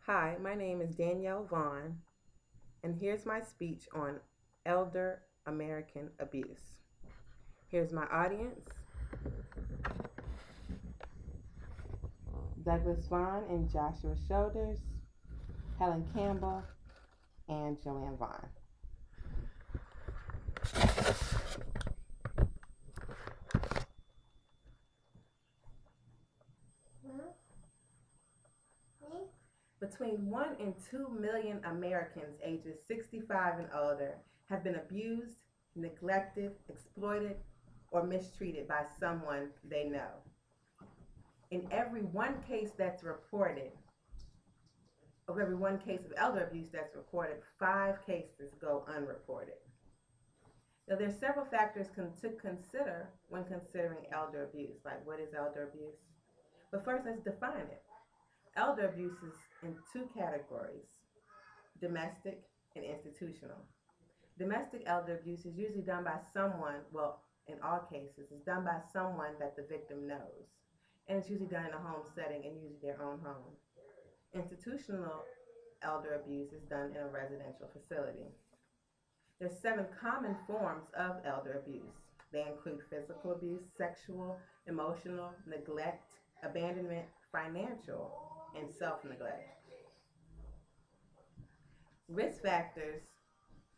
Hi, my name is Danielle Vaughn, and here's my speech on elder American abuse. Here's my audience: Douglas Vaughn and Joshua Shoulders, Helen Campbell, and Joanne Vaughn. Between 1 and 2 million Americans ages 65 and older have been abused, neglected, exploited, or mistreated by someone they know. In every one case that's reported, of every one case of elder abuse that's reported, 5 cases go unreported. Now, there's several factors to consider when considering elder abuse, like what is elder abuse? But first, let's define it. Elder abuse is in two categories: domestic and institutional. Domestic elder abuse is usually done by someone, well, in all cases, it's done by someone that the victim knows. And it's usually done in a home setting and usually their own home. Institutional elder abuse is done in a residential facility. There's 7 common forms of elder abuse. They include physical abuse, sexual, emotional, neglect, abandonment, financial, and self-neglect. Risk factors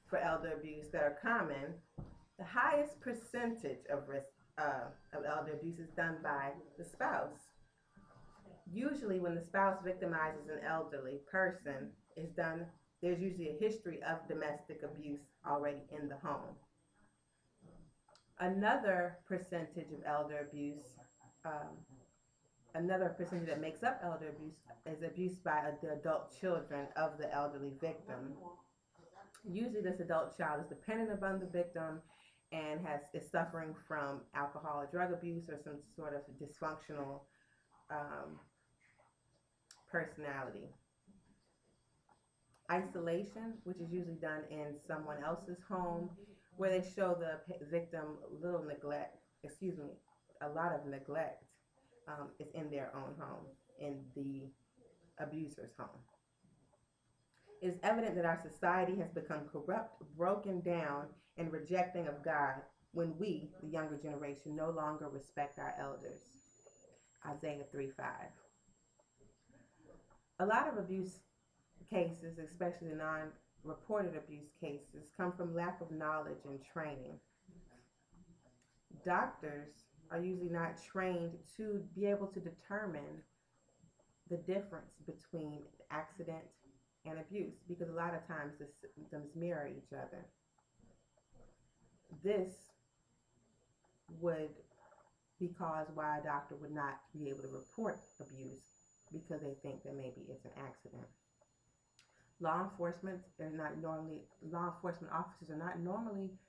for elder abuse that are common: the highest percentage of risk of elder abuse is done by the spouse. Usually when the spouse victimizes an elderly person, there's usually a history of domestic abuse already in the home. Another percentage of elder abuse, um, another percentage that makes up elder abuse is abuse by the adult children of the elderly victim. Usually this adult child is dependent upon the victim and is suffering from alcohol or drug abuse or some sort of dysfunctional um, personality. Isolation, which is usually done in someone else's home, where they show the victim a lot of neglect, is in their own home, in the abuser's home. It is evident that our society has become corrupt, broken down, and rejecting of God when we, the younger generation, no longer respect our elders. Isaiah 3:5. A lot of abuse cases, especially the non-reported abuse cases, come from lack of knowledge and training. Doctors are usually not trained to be able to determine the difference between accident and abuse, because a lot of times the symptoms mirror each other. This would be cause why a doctor would not be able to report abuse, because they think that maybe it's an accident. Law enforcement officers are not normally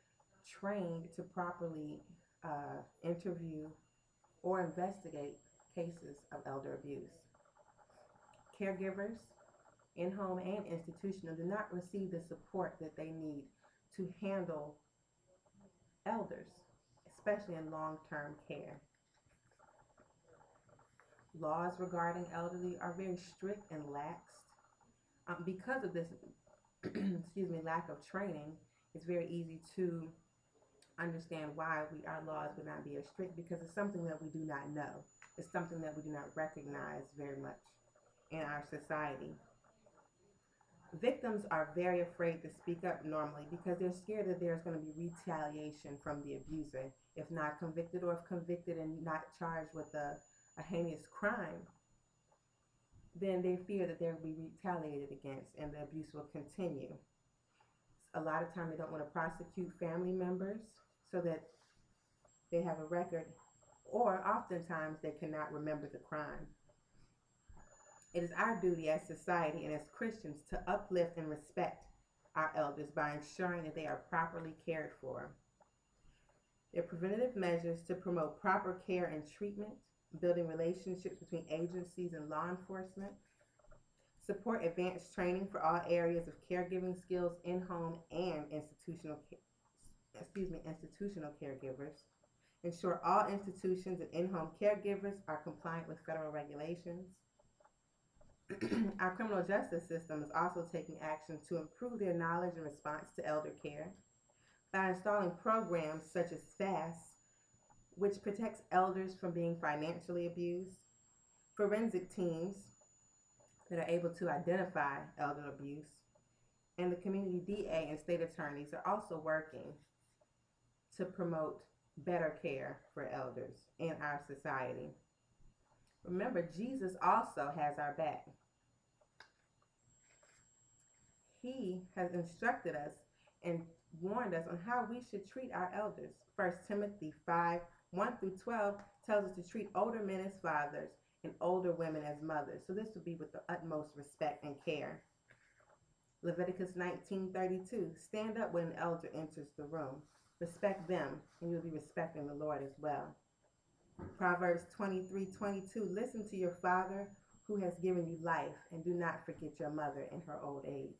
trained to properly interview or investigate cases of elder abuse. Caregivers, in home and institutional, do not receive the support that they need to handle elders, especially in long-term care. Laws regarding elderly are very strict and lax. Because of this, lack of training, it's very easy to understand why our laws would not be as strict, because it's something that we do not know. It's something that we do not recognize very much in our society. Victims are very afraid to speak up normally because they're scared that there's going to be retaliation from the abuser. If not convicted, or if convicted and not charged with a heinous crime, then they fear that they'll be retaliated against and the abuse will continue. A lot of times they don't want to prosecute family members so that they have a record, or oftentimes they cannot remember the crime. It is our duty as society and as Christians to uplift and respect our elders by ensuring that they are properly cared for. There are preventative measures to promote proper care and treatment, building relationships between agencies and law enforcement, support advanced training for all areas of caregiving skills in home and institutional caregivers, ensure all institutions and in-home caregivers are compliant with federal regulations, Our criminal justice system is also taking action to improve their knowledge and response to elder care by installing programs such as FAST, which protects elders from being financially abused, forensic teams that are able to identify elder abuse, and the community DA and state attorneys are also working to promote better care for elders in our society. Remember, Jesus also has our back. He has instructed us and warned us on how we should treat our elders. 1 Timothy 5:1-12 tells us to treat older men as fathers and older women as mothers. So this would be with the utmost respect and care. Leviticus 19:32, stand up when an elder enters the room. Respect them, and you'll be respecting the Lord as well. Proverbs 23:22, listen to your father who has given you life, and do not forget your mother in her old age.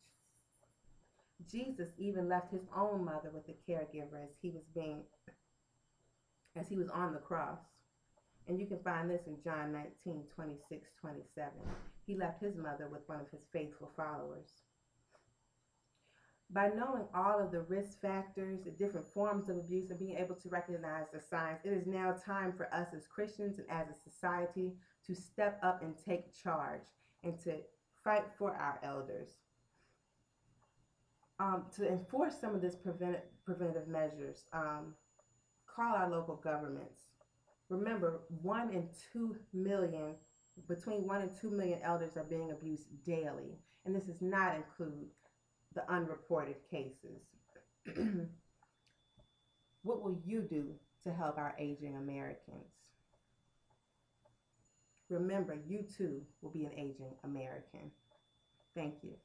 Jesus even left his own mother with a caregiver as he was on the cross. And you can find this in John 19:26-27. He left his mother with one of his faithful followers. By knowing all of the risk factors, the different forms of abuse, and being able to recognize the signs, it is now time for us as Christians and as a society to step up and take charge and to fight for our elders. To enforce some of these preventative measures, call our local governments. Remember, between 1 and 2 million elders are being abused daily, and this does not include the unreported cases. What will you do to help our aging Americans? Remember, you too will be an aging American. Thank you.